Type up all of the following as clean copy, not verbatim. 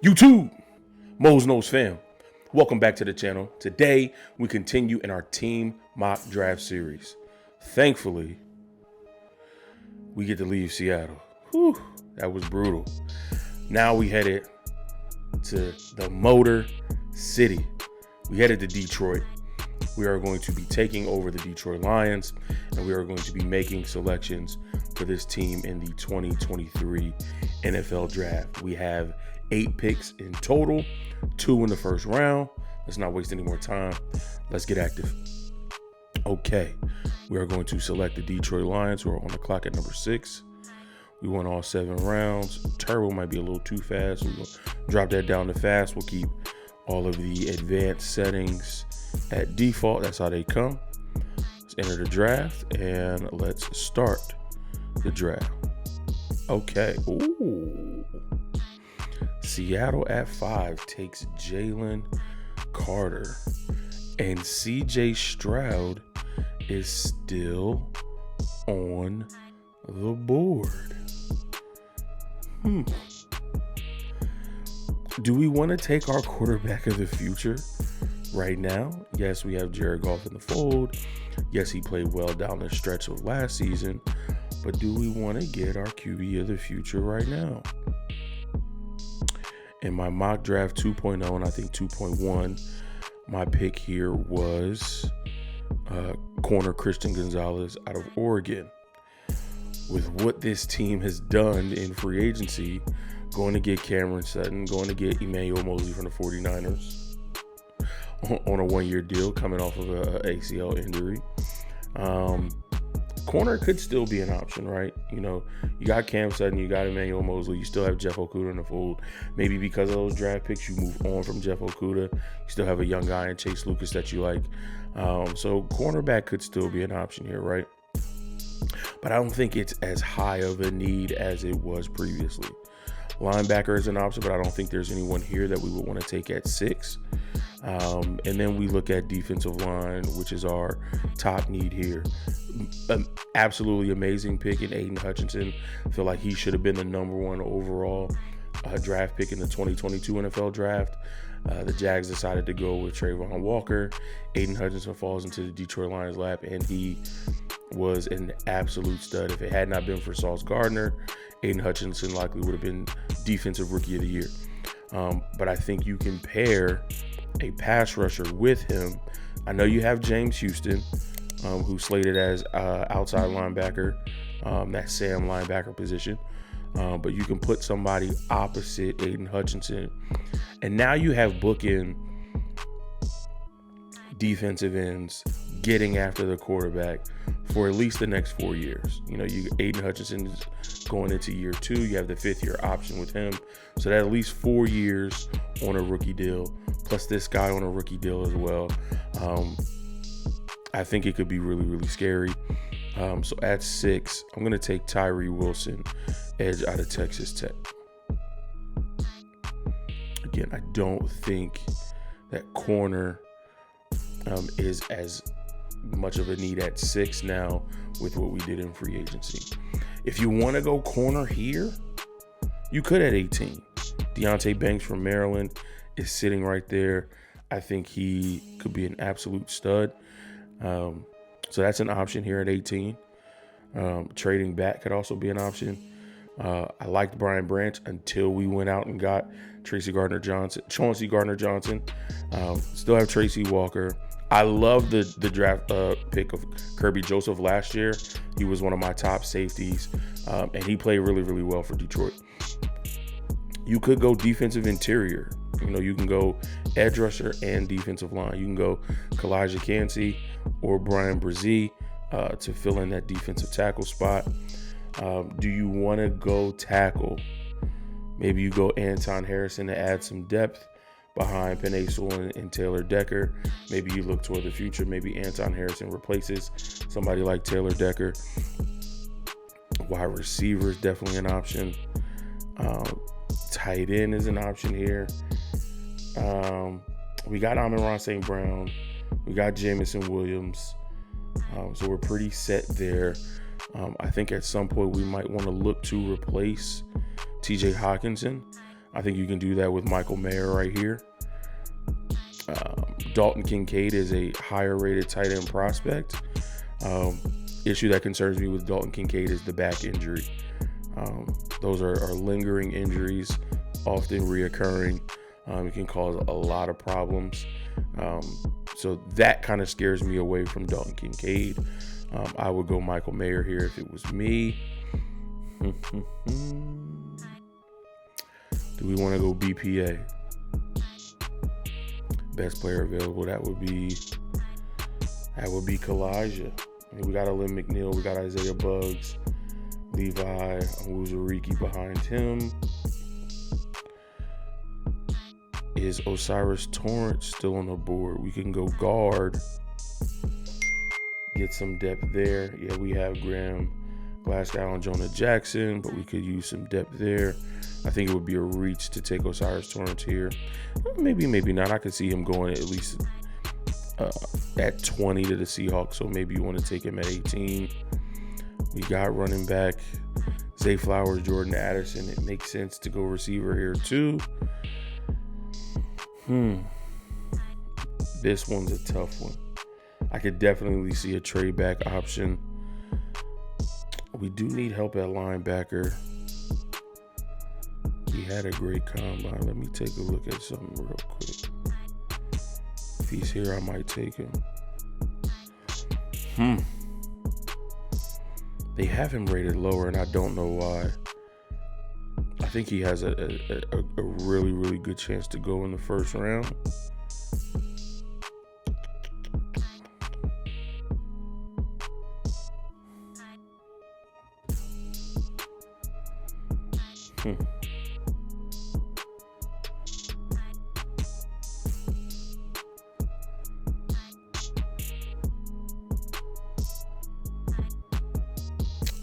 YouTube, Mo's Nose fam, welcome back to the channel. Today, we continue in our team mock draft series. Thankfully, we get to leave Seattle. Whew, that was brutal. Now we headed to the Motor City. We headed to Detroit. We are going to be taking over the Detroit Lions, and we are going to be making selections for this team in the 2023 NFL Draft. We have 8 picks in total, 2 in the first round. Let's not waste any more time. Let's get active. Okay, we are going to select the Detroit Lions, who are on the clock at number 6. We won all 7 rounds. Turbo might be a little too fast. We're going to drop that down to fast. We'll keep all of the advanced settings at default. That's how they come. Let's enter the draft and let's start the draft. Okay. Ooh. Seattle at 5 takes Jalen Carter, and CJ Stroud is still on the board. Do we want to take our quarterback of the future right now? Yes, we have Jared Goff in the fold. Yes, he played well down the stretch of last season, but do we want to get our QB of the future right now? In my mock draft 2.0 and I think 2.1, my pick here was corner Christian Gonzalez out of Oregon. With what this team has done in free agency, going to get Cameron Sutton, going to get Emmanuel Moseley from the 49ers on a 1-year deal coming off of a ACL injury. Corner could still be an option, right? You know, you got Cam Sutton, you got Emmanuel Moseley, you still have Jeff Okudah in the fold. Maybe because of those draft picks, you move on from Jeff Okudah. You still have a young guy in Chase Lucas that you like. So cornerback could still be an option here, right? But I don't think it's as high of a need as it was previously. Linebacker is an option, but I don't think there's anyone here that we would want to take at 6. And then we look at defensive line, which is our top need here. Absolutely amazing pick in Aiden Hutchinson. I feel like he should have been the number 1 overall draft pick in the 2022 NFL Draft. The Jags decided to go with Trayvon Walker. Aiden Hutchinson falls into the Detroit Lions lap, and he was an absolute stud. If it had not been for Sauce Gardner, Aiden Hutchinson likely would have been Defensive Rookie of the Year. But I think you can pair a pass rusher with him. I know you have James Houston, who's slated as outside linebacker, that Sam linebacker position. But you can put somebody opposite Aiden Hutchinson. And now you have bookend defensive ends getting after the quarterback for at least the next 4 years. You know, Aiden Hutchinson is going into year 2. You have the 5th-year option with him. So that at least 4 years on a rookie deal, plus this guy on a rookie deal as well. I think it could be really, really scary. So at 6, I'm going to take Tyree Wilson, edge out of Texas Tech. Again, I don't think that corner is as much of a need at 6 now with what we did in free agency. If you want to go corner here, you could at 18. Deonte Banks from Maryland is sitting right there. I think he could be an absolute stud. So that's an option here at 18. Trading back could also be an option. I liked Brian Branch until we went out and got Chauncey Gardner-Johnson. Still have Tracy Walker. I love the draft pick of Kirby Joseph last year. He was one of my top safeties, and he played really, really well for Detroit. You could go defensive interior. You know, you can go edge rusher and defensive line. You can go Kalijah Kancey or Brian Brzee to fill in that defensive tackle spot. Do you want to go tackle? Maybe you go Anton Harrison to add some depth behind Penei Sewell and Taylor Decker. Maybe you look toward the future. Maybe Anton Harrison replaces somebody like Taylor Decker. Wide receiver is definitely an option. Tight end is an option here. We got Amon-Ra St. Brown. We got Jameson Williams. So we're pretty set there. I think at some point we might want to look to replace TJ Hawkinson. I think you can do that with Michael Mayer right here. Dalton Kincaid is a higher rated tight end prospect. Issue that concerns me with Dalton Kincaid is the back injury. Those are lingering injuries, often reoccurring. It can cause a lot of problems. So that kind of scares me away from Dalton Kincaid. I would go Michael Mayer here if it was me. Do we want to go BPA? Best player available, that would be Kalijah. I mean, we got Alim McNeil, we got Isaiah Buggs, Levi Onwuzurike behind him. Is O'Cyrus Torrence still on the board? We can go guard, get some depth there. Yeah, we have Graham Glasgow and Jonah Jackson, but we could use some depth there. I think it would be a reach to take O'Cyrus Torrence here. Maybe not. I could see him going at least at 20 to the Seahawks, so maybe you want to take him at 18. We got running back Zay Flowers, Jordan Addison. It makes sense to go receiver here too. This one's a tough one. I could definitely see a trade back option. We do need help at linebacker. He had a great combine. Let me take a look at something real quick. If he's here, I might take him. They have him rated lower, and I don't know why. I think he has a really, really good chance to go in the first round.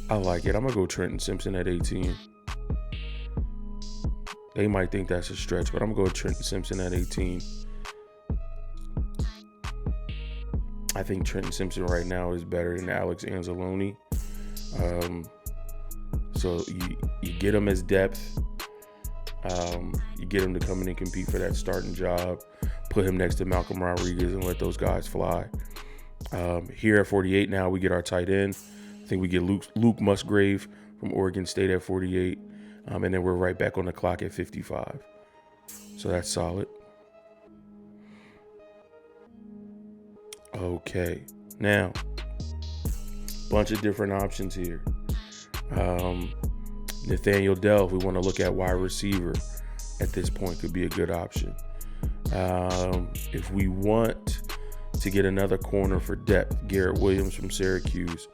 I like it. I'm going to go Trenton Simpson at 18. They might think that's a stretch, but I'm going to go Trenton Simpson at 18. I think Trenton Simpson right now is better than Alex Anzalone. So you get him as depth. You get him to come in and compete for that starting job. Put him next to Malcolm Rodriguez and let those guys fly. Here at 48 now, we get our tight end. I think we get Luke Musgrave from Oregon State at 48. And then we're right back on the clock at 55. So that's solid. Okay. Now, bunch of different options here. Nathaniel Dell, if we want to look at wide receiver at this point, could be a good option. If we want to get another corner for depth, Garrett Williams from Syracuse,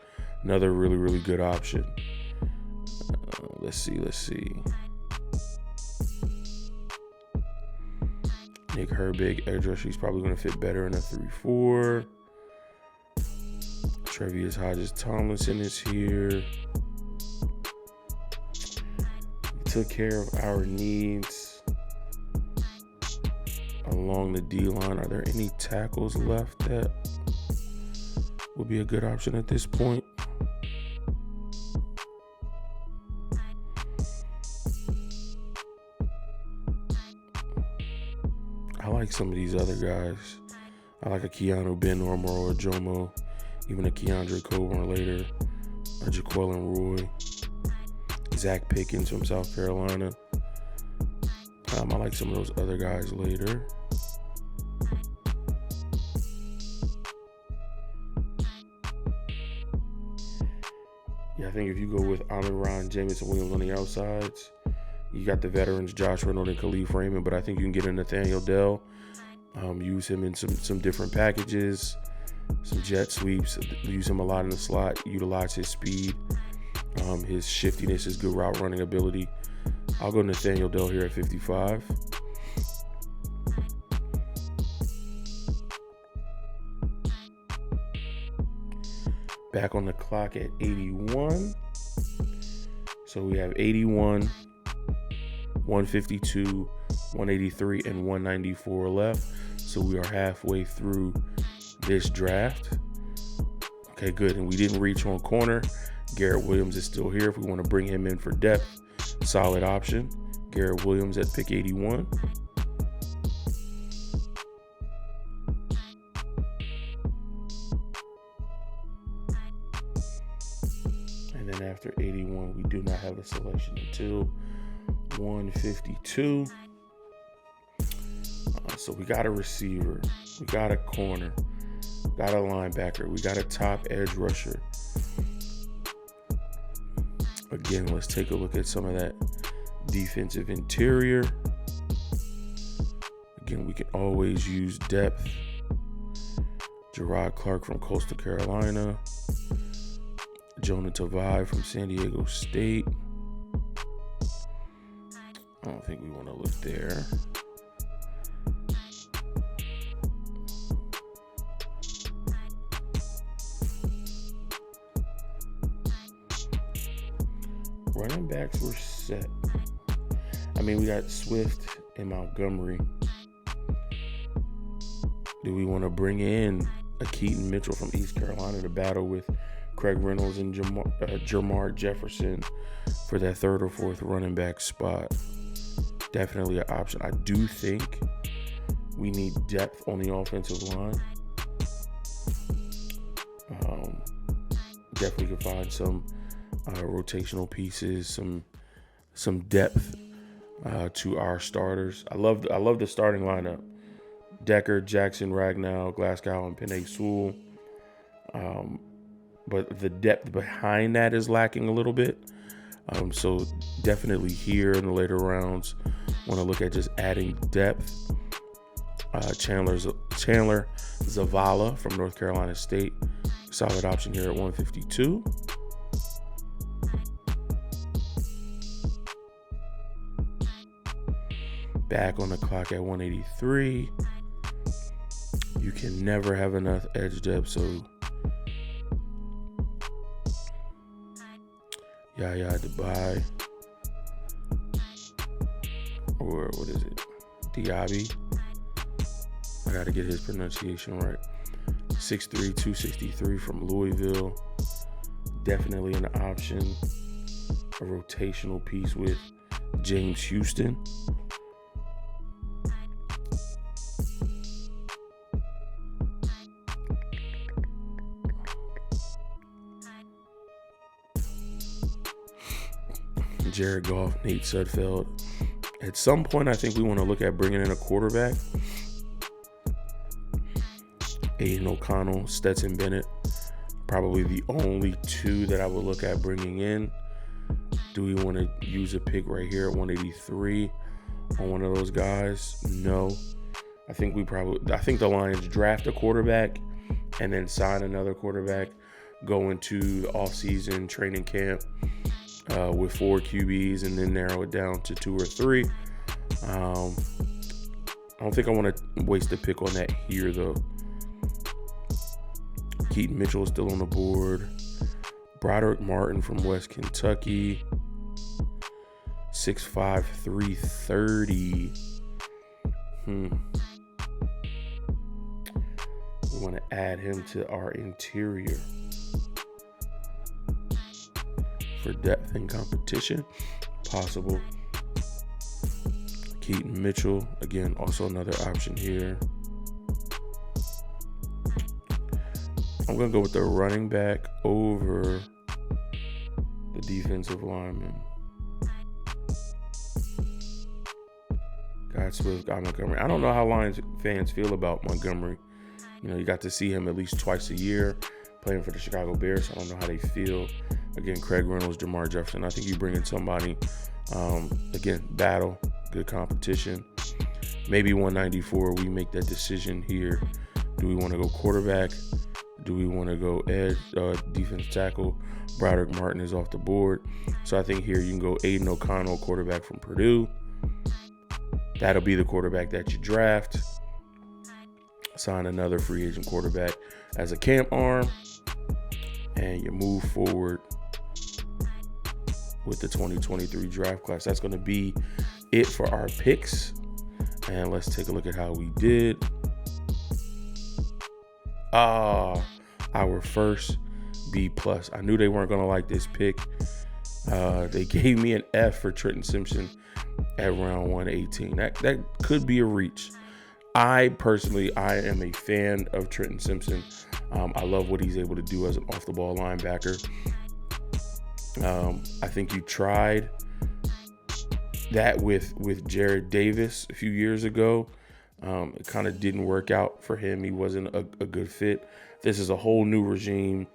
another really, really good option. Let's see. Nick Herbig, edge rusher, he's probably going to fit better in a 3-4. Trevius Hodges-Tomlinson is here. We took care of our needs along the D-line. Are there any tackles left that would be a good option at this point? I like some of these other guys. I like a Keanu Ben or Moro Jomo, even a Keandre Coburn later, a Jaquelin Roy, Zach Pickens from South Carolina. I like some of those other guys later. Yeah, I think if you go with Amon-Ra, Jamison Williams on the outsides, you got the veterans Josh Reynolds and Khalif Raymond, but I think you can get a Nathaniel Dell. Use him in some different packages, some jet sweeps. Use him a lot in the slot. Utilize his speed, his shiftiness, his good route running ability. I'll go Nathaniel Dell here at 55. Back on the clock at 81. So we have 81, 152, 183, and 194 left. So we are halfway through this draft. Okay, good. And we didn't reach on corner. Garrett Williams is still here if we want to bring him in for depth. Solid option. Garrett Williams at pick 81. And then after 81, we do not have a selection until 152. So we got a receiver, we got a corner, got a linebacker, we got a top edge rusher. Again, let's take a look at some of that defensive interior. Again, we can always use depth. Gerard Clark from Coastal Carolina. Jonah Tavai from San Diego State. I don't think we want to look there. Running backs were set. I mean, we got Swift and Montgomery. Do we want to bring in a Keaton Mitchell from East Carolina to battle with Craig Reynolds and Jermar Jefferson for that third or fourth running back spot? Definitely an option. I do think we need depth on the offensive line. Definitely can find some rotational pieces, some depth to our starters. I love the starting lineup: Decker, Jackson, Ragnow, Glasgow, and Penei Sewell. But the depth behind that is lacking a little bit. So definitely here in the later rounds, want to look at just adding depth. Chandler Zavala from North Carolina State, solid option here at 152. Back on the clock at 183. You can never have enough edge depth, so Yaya Dubai, or what is it? Diaby. I got to get his pronunciation right. 6'3", 263 from Louisville. Definitely an option. A rotational piece with James Houston. Jared Goff, Nate Sudfeld. At some point, I think we want to look at bringing in a quarterback. Aiden O'Connell, Stetson Bennett. Probably the only two that I would look at bringing in. Do we want to use a pick right here at 183 on one of those guys? No. I think the Lions draft a quarterback and then sign another quarterback, go into the offseason training camp with 4 QBs and then narrow it down to 2 or 3. I don't think I want to waste a pick on that here, though. Keaton Mitchell is still on the board. Broderick Martin from West Kentucky. 6'5", 330. We want to add him to our interior for depth and competition. Possible. Keaton Mitchell, again, also another option here. I'm going to go with the running back over the defensive lineman. Got Swift, got Montgomery. I don't know how Lions fans feel about Montgomery. You know, you got to see him at least twice a year playing for the Chicago Bears. I don't know how they feel. Again, Craig Reynolds, Jermar Jefferson. I think you bring in somebody, again, battle, good competition. Maybe 194, we make that decision here. Do we want to go quarterback? Do we want to go edge, defensive tackle? Broderick Martin is off the board. So I think here you can go Aiden O'Connell, quarterback from Purdue. That'll be the quarterback that you draft. Sign another free agent quarterback as a camp arm. And you move forward with the 2023 draft class. That's going to be it for our picks. And let's take a look at how we did. Our first B+. I knew they weren't going to like this pick. They gave me an F for Trenton Simpson at round 118. That could be a reach. I am a fan of Trenton Simpson. I love what he's able to do as an off-the-ball linebacker. I think you tried that with Jared Davis a few years ago. It kind of didn't work out for him. He wasn't a good fit. This is a whole new regime,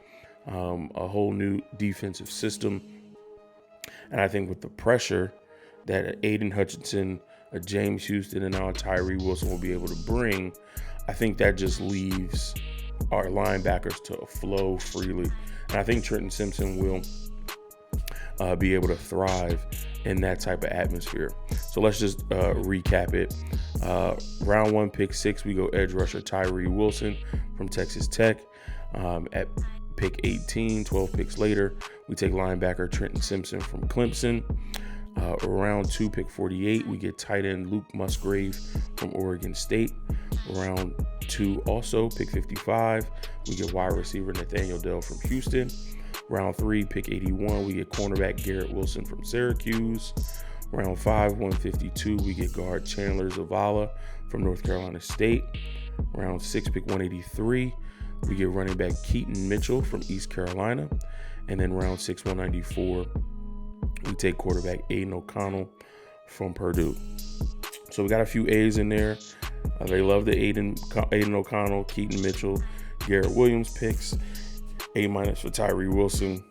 a whole new defensive system. And I think with the pressure that Aiden Hutchinson, James Houston, and now Tyree Wilson will be able to bring, I think that just leaves our linebackers to flow freely. And I think Trenton Simpson will be able to thrive in that type of atmosphere. So let's just recap it. Round 1, pick 6, we go edge rusher Tyree Wilson from Texas Tech. At pick 18, 12 picks later, we take linebacker Trenton Simpson from Clemson. Round 2, pick 48, we get tight end Luke Musgrave from Oregon State. Round 2, also pick 55, we get wide receiver Nathaniel Dell from Houston. Round 3, pick 81, we get cornerback Garrett Wilson from Syracuse. Round 5, 152, we get guard Chandler Zavala from North Carolina State. Round 6, pick 183, we get running back Keaton Mitchell from East Carolina. And then round 6, 194, we take quarterback Aiden O'Connell from Purdue. So we got a few A's in there. They love the Aiden O'Connell, Keaton Mitchell, Garrett Williams picks. A- for Tyree Wilson.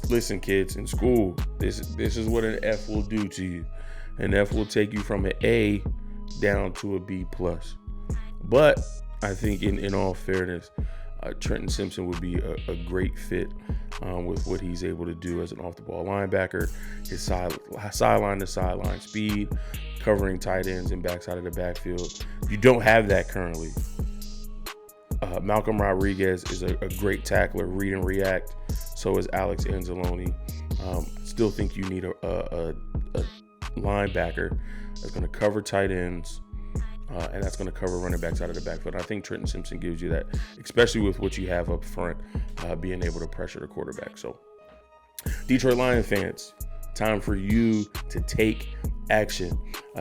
Listen, kids, in school, this is what an F will do to you. An F will take you from an A down to a B+. But I think in all fairness, Trenton Simpson would be a great fit with what he's able to do as an off-the-ball linebacker. His sideline to sideline speed, covering tight ends and backside of the backfield. You don't have that currently. Malcolm Rodriguez is a great tackler, read and react. So is Alex Anzalone. Still think you need a linebacker that's going to cover tight ends, and that's going to cover running backs out of the backfield. I think Trenton Simpson gives you that, especially with what you have up front, being able to pressure the quarterback. So, Detroit Lions fans, time for you to take action.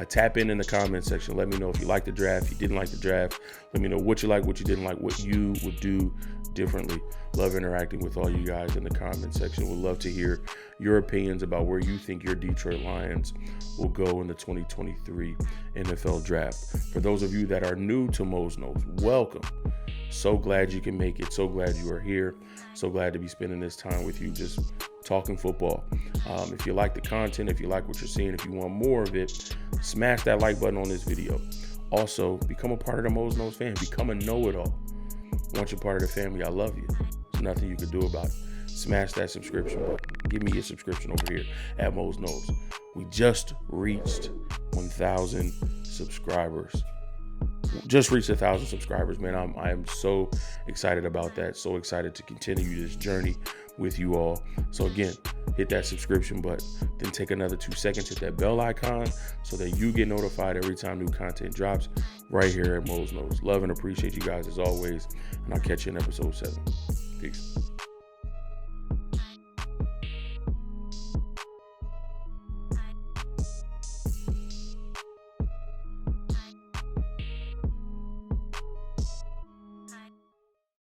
Tap in the comment section. Let me know if you liked the draft, if you didn't like the draft. Let me know what you like, what you didn't like, what you would do differently. Love interacting with all you guys in the comment section. Would love to hear your opinions about where you think your Detroit Lions will go in the 2023 NFL draft. For those of you that are new to Mo's Notes, welcome. So glad you can make it. So glad you are here. So glad to be spending this time with you, just talking football. If you like the content, if you like what you're seeing, if you want more of it, smash that like button on this video. Also, become a part of the Mo's Notes fan. Become a know-it-all. Once you're part of the family, I love you. There's nothing you can do about it. Smash that subscription button. Give me your subscription over here at Mo's Notes. We just reached 1,000 subscribers. Just reached 1,000 subscribers, man. I am so excited about that. So excited to continue this journey with you all. So again, hit that subscription button, then take another 2 seconds, hit that bell icon so that you get notified every time new content drops right here at Mo's Notes. Love and appreciate you guys as always, and I'll catch you in episode 7. Peace.